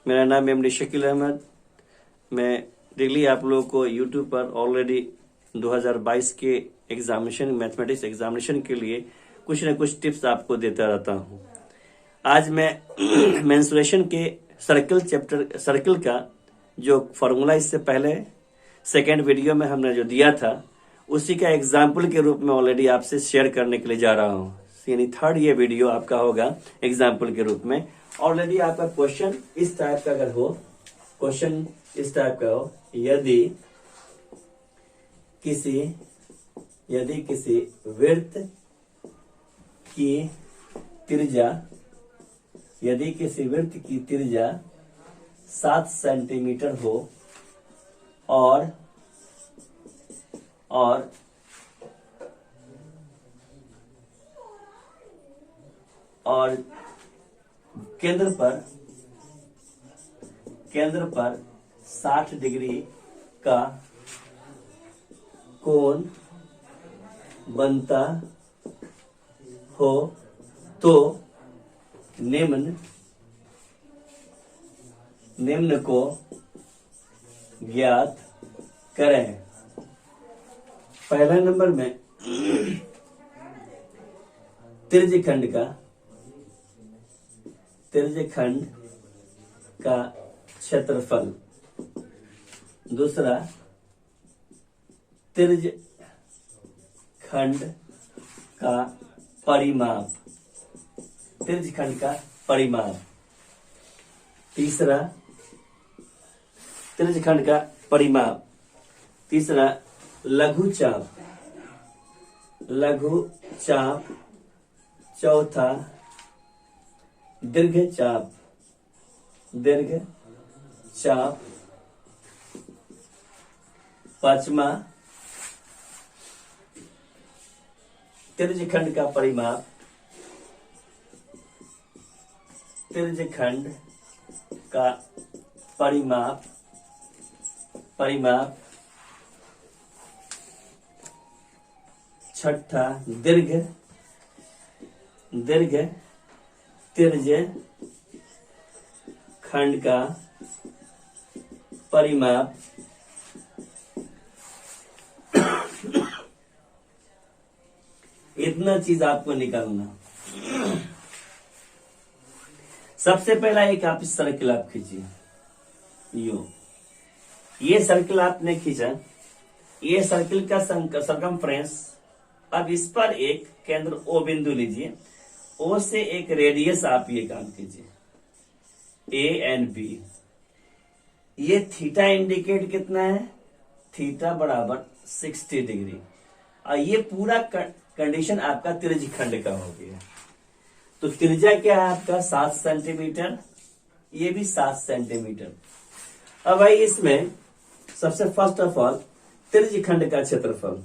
मेरा नाम एमडी शकील अहमद। मैं डेली आप लोगों को यूट्यूब पर ऑलरेडी 2022 के एग्जामिनेशन मैथमेटिक्स एग्जामिनेशन के लिए कुछ न कुछ टिप्स आपको देता रहता हूं। आज मैं मेंसुरेशन के सर्किल का जो फॉर्मूला इससे पहले सेकेंड वीडियो में हमने जो दिया था उसी का एग्जाम्पल के रूप में ऑलरेडी आपसे शेयर करने के लिए जा रहा हूं। यानी थर्ड ये वीडियो आपका होगा एग्जाम्पल के रूप में। ऑलरेडी आपका क्वेश्चन इस टाइप का अगर हो, क्वेश्चन इस टाइप का हो, यदि किसी वृत्त की त्रिज्या 7 सेंटीमीटर हो और केंद्र पर 60 डिग्री का कोण बनता हो तो निम्न को ज्ञात करें। पहला नंबर में त्रिज्यखंड का क्षेत्रफल, दूसरा त्रिज्यखंड का परिमाप, तीसरा त्रिज्यखंड का परिमाप, तीसरा लघु चाप, चौथा दीर्घ चाप, पांचवा त्रिज्यखंड का परिमाप, छठा दीर्घ त्रिज्यखंड का परिमाप, इतना चीज आपको निकालना। सबसे पहला एक आप सर्किल आप खींचिए, ये सर्किल आपने खींचा, ये सर्किल का सरकमफ्रेंस। अब इस पर एक केंद्र ओ बिंदु लीजिए, ओ से एक रेडियस आप ये काम कीजिए ए एंड बी। ये थीटा इंडिकेट कितना है, थीटा बराबर 60 डिग्री। और ये पूरा कंडीशन आपका त्रिज्यखंड का हो गया। तो त्रिज्या क्या है आपका 7 सेंटीमीटर, ये भी 7 सेंटीमीटर। अब भाई इसमें सबसे फर्स्ट ऑफ ऑल त्रिज्यखंड का क्षेत्रफल,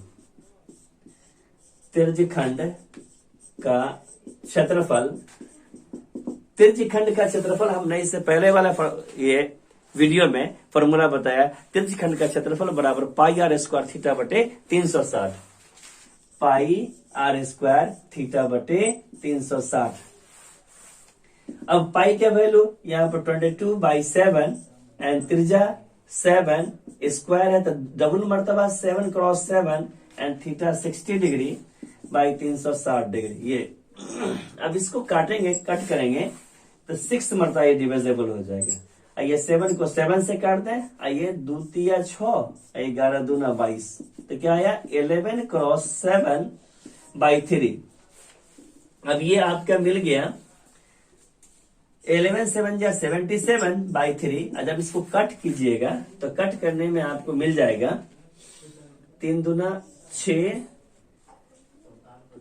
त्रिज्यखंड का क्षेत्रफल हमने इससे पहले वाला ये वीडियो में फॉर्मूला बताया। त्रिज्यखंड का क्षेत्रफल बराबर पाई आर स्क्वायर थीटा बटे 360, पाई आर स्क्वायर थीटा बटे 360। अब पाई का वैल्यू यहाँ पर 22/7 एंड त्रिज्या 7 स्क्वायर है तो डबल मर्तबा 7 cross 7 and theta 60 degree by 360 degree. ये अब इसको कट करेंगे तो 6 मरतबा ये डिविजिबल हो जाएगा। आइए 7 को 7 से काट दें, आइए 2 तिया 6, 11 दूना 22, तो क्या आया 11 क्रॉस 7/3। अब ये आपका मिल गया 11 7 या 77/3। जब इसको कट कीजिएगा तो कट करने में आपको मिल जाएगा 3 दूना 6,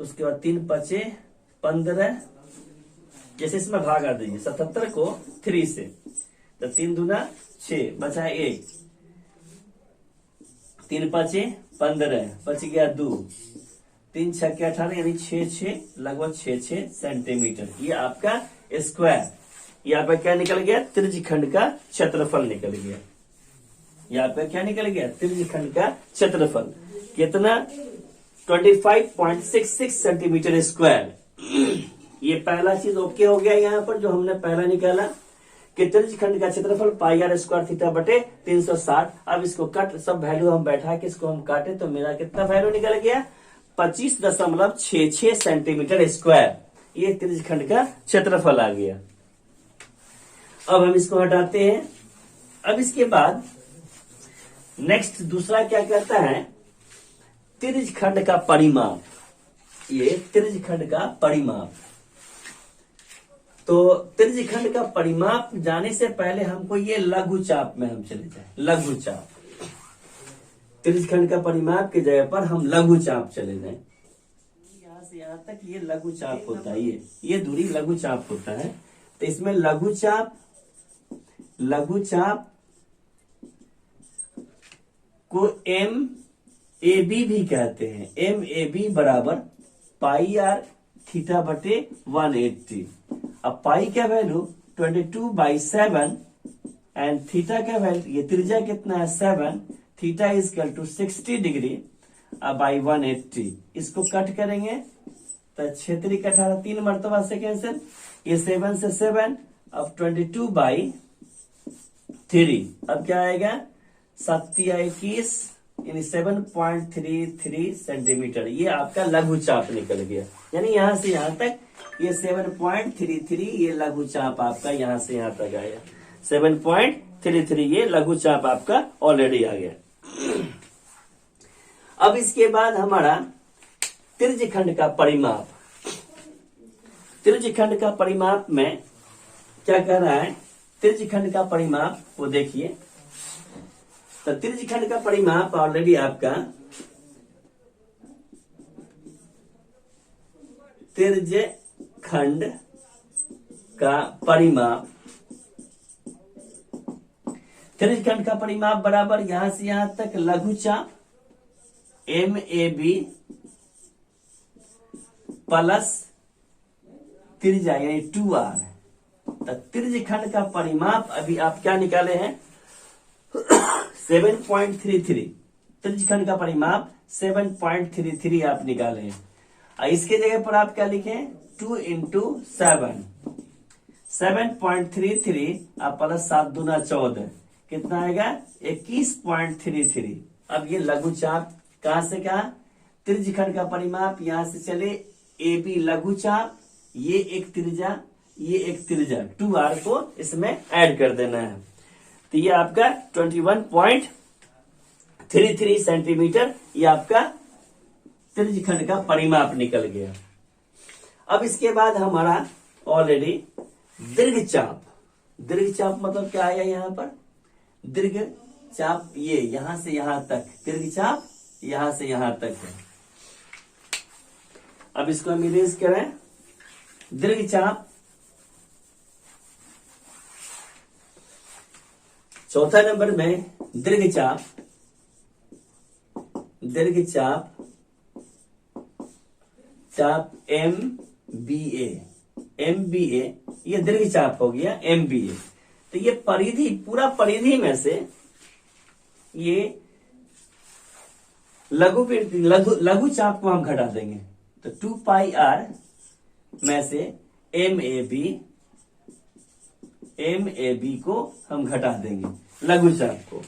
उसके बाद 3 5 15, जैसे इसमें भाग आ दीजिए 77 को 3 से, तो 3 दूना 6 बचा 1, 3 5 15, बच गया 2, 3 6 18 यानी 6 लगभग 6 सेंटीमीटर। ये आपका स्क्वायर, यहाँ पे क्या निकल गया, त्रिज्यखंड का क्षेत्रफल निकल गया। यहाँ पे क्या निकल गया, त्रिज्यखंड का क्षेत्रफल कितना 25.66 सेंटीमीटर स्क्वायर। ये पहला चीज ओके हो गया यहाँ पर जो हमने पहला निकाला कि त्रिज्य खंड का क्षेत्रफल पाई आर स्क्वायर थीटा बटे 360। अब इसको कट, सब वैल्यू हम बैठा के इसको हम काटे तो मेरा कितना वैल्यू निकल गया, 25.66 सेंटीमीटर स्क्वायर। ये त्रिज्य खंड का क्षेत्रफल आ गया। अब हम इसको हटाते हैं। अब इसके बाद नेक्स्ट दूसरा क्या कहता है, त्रिज्य खंड का परिमाप। ये त्रिज्य खंड का परिमाप। तो त्रिज्य खंड का परिमाप जाने से पहले हमको ये लघु चाप में हम चले जाए। लघु चाप, त्रिज्य खंड का परिमाप की जगह पर हम लघु चाप चले जाएं। यहां से यहां तक ये लघु चाप होता है, ये दूरी लघु चाप होता है। तो इसमें लघु चाप को एम ए बी भी कहते हैं। एम ए बी बराबर पाई आर थीटा बटे 180। अब पाई का वैल्यू 22/7 एंड थीटा का वैल्यू, ये त्रिज्या कितना है 7, theta is equal to 60 degree by 180। इसको कट करेंगे तो क्षेत्रीय का 18 3 मरतबा से कैंसिल, ये 7 से 7, अब 22/3। अब क्या आएगा 7×21 यानी 7.33 सेंटीमीटर। ये आपका लघु चाप निकल गया। यानी यहां से यहां तक ये 7.33, ये लघु चाप आपका यहां से यहां तक आया। 7.33 ये लघु चाप आपका ऑलरेडी आ गया। अब इसके बाद हमारा त्रिज्य खंड का परिमाप। त्रिज्य खंड का परिमाप में क्या कह रहा है, त्रिज्य खंड का परिमाप को देखिए। तो त्रिज्य खंड का परिमाप ऑलरेडी आपका त्रिज्य खंड का परिमाप, त्रिज्य खंड का परिमाप बराबर यहां से यहां तक लघु चाप एम ए बी प्लस त्रिज्या यानी 2r। तो त्रिज्य खंड का परिमाप अभी आप क्या निकाले हैं 7.33। त्रिज्य खंड का परिमाप 7.33 आप निकाले हैं। इसके जगह पर आप क्या लिखें 2 × 7, 7.33 आप प्लस 7 दूना 14, कितना आएगा 21.33। अब ये लघु चाप कहां से कहा, त्रिज्य खंड का परिमाप यहां से चले ए बी लघु चाप, ये एक त्रिज्या, ये एक त्रिज्या, 2r को इसमें ऐड कर देना है। तो ये आपका 21.33 सेंटीमीटर ये आपका त्रिज्य खंड का परिमाप निकल गया। अब इसके बाद हमारा ऑलरेडी दीर्घ चाप। दीर्घ चाप मतलब क्या आया यहाँ पर, दीर्घ चाप ये यहां से यहां तक, दीर्घ चाप यहां से यहां तक है। अब इसको हम इरेज करें। दीर्घ चाप, चौथा नंबर में दीर्घ चाप, चाप एम बी ए, ये दीर्घ चाप हो गया एम बी ए। तो ये परिधि, पूरा परिधि में से ये लघु चाप को हम घटा देंगे। तो 2πr में से एम ए बी को हम घटा देंगे लघु चाप को।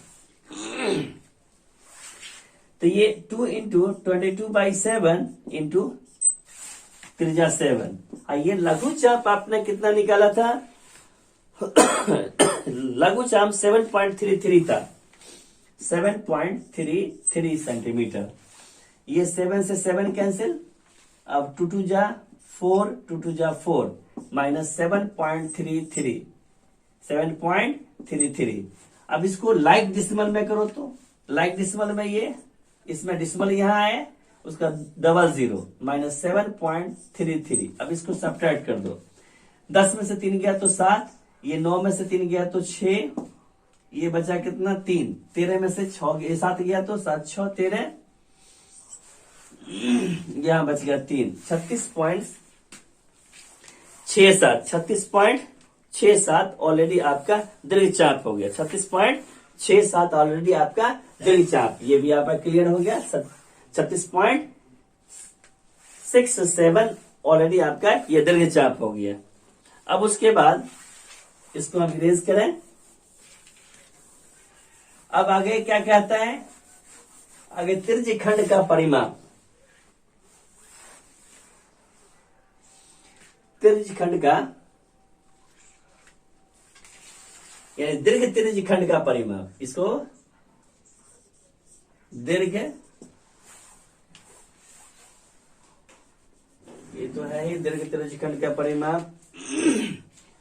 तो ये 2 × 22/7 इंटू त्रिज्या 7। ये लघु चाप आपने कितना निकाला था लघु चाप 7.33 था, 7.33 सेंटीमीटर। ये 7 से 7 कैंसिल, अब 2 2 जा 4, 2 2 जा 4 माइनस 7.33। अब इसको लाइक डिसिमल में करो तो लाइक डिसिमल में ये, इसमें डिसिमल यहां आए, उसका डबल 0 माइनस 7.33। अब इसको सब्ट्रैक्ट कर दो, 10 में से 3 गया तो 7, ये 9 में से 3 गया तो 6, ये बचा कितना 3, 13 में से 7 गया तो 7 6 13, यहां बच गया 3, 36.67 ऑलरेडी आपका दीर्घ चाप हो गया। 36.67 ऑलरेडी आपका दीर्घ चाप, ये भी आपका क्लियर हो गया। 36.67 ऑलरेडी आपका ये दीर्घ चाप हो गया। अब उसके बाद इसको हम इरेज करें। अब आगे क्या कहता है, आगे त्रिज्यखंड का परिमाप, त्रिज्यखंड का यानी दीर्घ त्रिज्यखंड का परिमाप, इसको दीर्घ, ये तो है ही दीर्घ त्रिज्यखंड का परिमाप,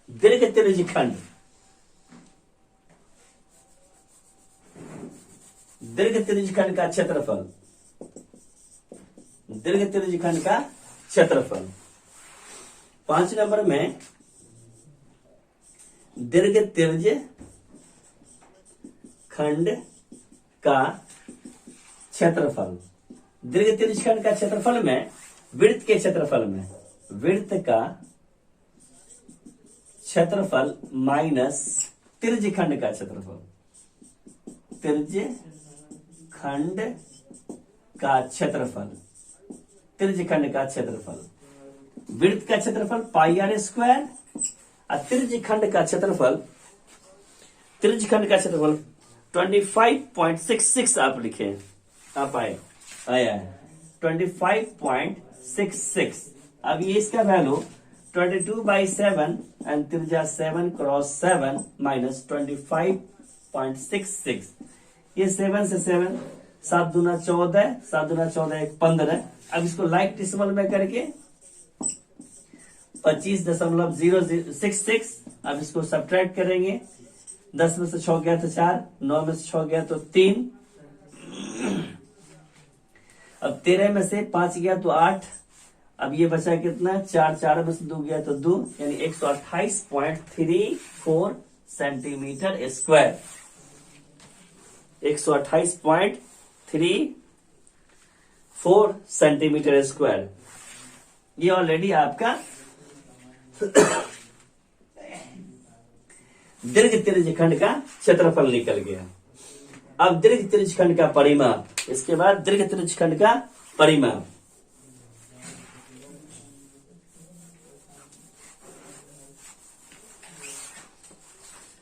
दीर्घ त्रिज्यखंड, दीर्घ त्रिज्यखंड का क्षेत्रफल, दीर्घ त्रिज्यखंड का क्षेत्रफल। 5 नंबर में दीर्घ त्रिज्यखंड का क्षेत्रफल, दीर्घ त्रिज्यखंड का क्षेत्रफल में वृत्त के क्षेत्रफल में, वृत्त का क्षेत्रफल माइनस त्रिज्यखंड का क्षेत्रफल, त्रिज्यखंड का क्षेत्रफल, त्रिज्यखंड का क्षेत्रफल, वृत्त का क्षेत्रफल पाई आर स्क्वायर और त्रिज्यखंड का क्षेत्रफल, त्रिज्यखंड का क्षेत्रफल 25.66 आप लिखे, आप आया है 25.66। अब ये इसका वैल्यू 22/7 एंड त्रिज्या 7 क्रॉस 7 माइनस 25.66। ये 7 से 7, 7 दूना 14, 7 दूना 14 1 15। अब इसको लाइक डिसिमल में करके 25.066। अब इसको सब्ट्रैक्ट करेंगे, 10 में से 6 गया तो 4, 9 में से 6 गया तो 3, अब 13 में से 5 गया तो 8, अब ये बचा कितना 4, 4 में से 2 गया तो 2, यानी 128.34 सेंटीमीटर स्क्वायर, 128.34 सेंटीमीटर स्क्वायर। ये ऑलरेडी आपका दीर्घ त्रिज्यखंड का क्षेत्रफल निकल गया। अब दीर्घ त्रिज्यखंड का परिमाप, इसके बाद दीर्घ त्रिज्यखंड का परिमाप।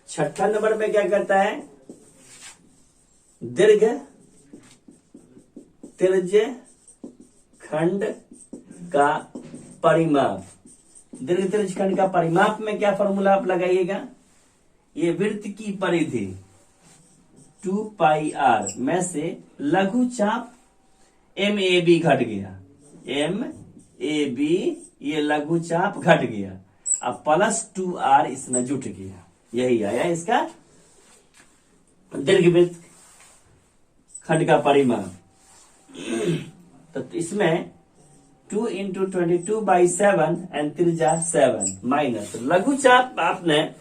छठा नंबर पे क्या करता है, दीर्घ त्रिज्यखंड का परिमाप। दीर्घ त्रिज्यखंड का परिमाप में क्या फॉर्मूला आप लगाइएगा, ये वृत्त की परिधि 2 पाई आर में से लघु चाप MAB घट गया, MAB ये लघु चाप घट गया, अब प्लस 2R इसमें जुट गया, यही आया इसका दीर्घवृत्त खंड का परिमाप। तो इसमें 2 × 22/7 एंड त्रिज्या 7 माइनस लघु चाप, आपने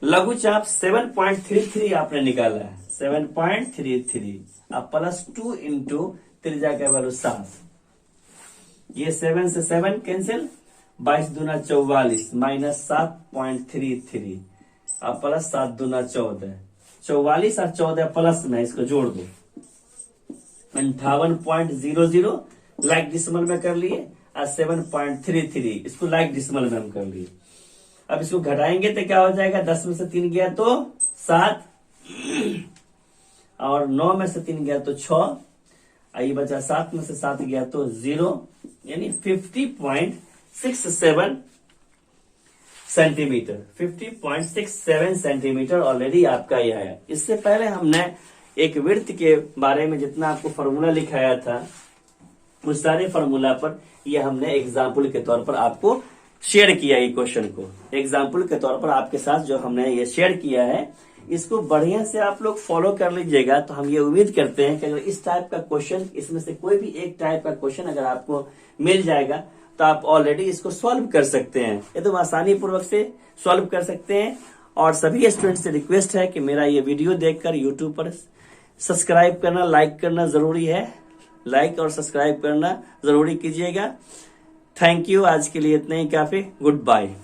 लघु चाप 7.33 आपने निकाला है, 7.33, अब प्लस 2 × त्रिज्या का वैल्यू 7, ये 7 से 7 कैंसिल, 22 दूना 44 माइनस 7.33, अब प्लस 7 दूना 14, 44 और 14 प्लस में इसको जोड़ दो 58.00, लाइक डिसिमल में कर लिए, और 7.33 इसको लाइक डिसिमल में हम कर लिए। अब इसको घटाएंगे तो क्या हो जाएगा, 10 में से 3 गया तो 7, और 9 में से 3 गया तो 6, ये बचा 7 में से 7 गया तो 0, यानी 50.67 सेंटीमीटर, 50.67 सेंटीमीटर ऑलरेडी आपका यह है। इससे पहले हमने एक वृत्त के बारे में जितना आपको फॉर्मूला लिखाया था, उस सारे फॉर्मूला पर यह हमने एग्जाम्पल के तौर पर आपको शेयर किया, ये क्वेश्चन को एग्जाम्पल के तौर पर आपके साथ जो हमने ये शेयर किया है, इसको बढ़िया से आप लोग फॉलो कर लीजिएगा। तो हम ये उम्मीद करते हैं कि अगर इस टाइप का क्वेश्चन, इसमें से कोई भी एक टाइप का क्वेश्चन अगर आपको मिल जाएगा तो आप ऑलरेडी इसको सॉल्व कर सकते हैं, एकदम आसानी पूर्वक से सॉल्व कर सकते हैं। और सभी स्टूडेंट्स से रिक्वेस्ट है कि मेरा ये वीडियो देखकर यूट्यूब पर सब्सक्राइब करना, लाइक करना जरूरी है, लाइक और सब्सक्राइब करना जरूरी कीजिएगा। थैंक यू, आज के लिए इतना ही काफी, गुड बाय।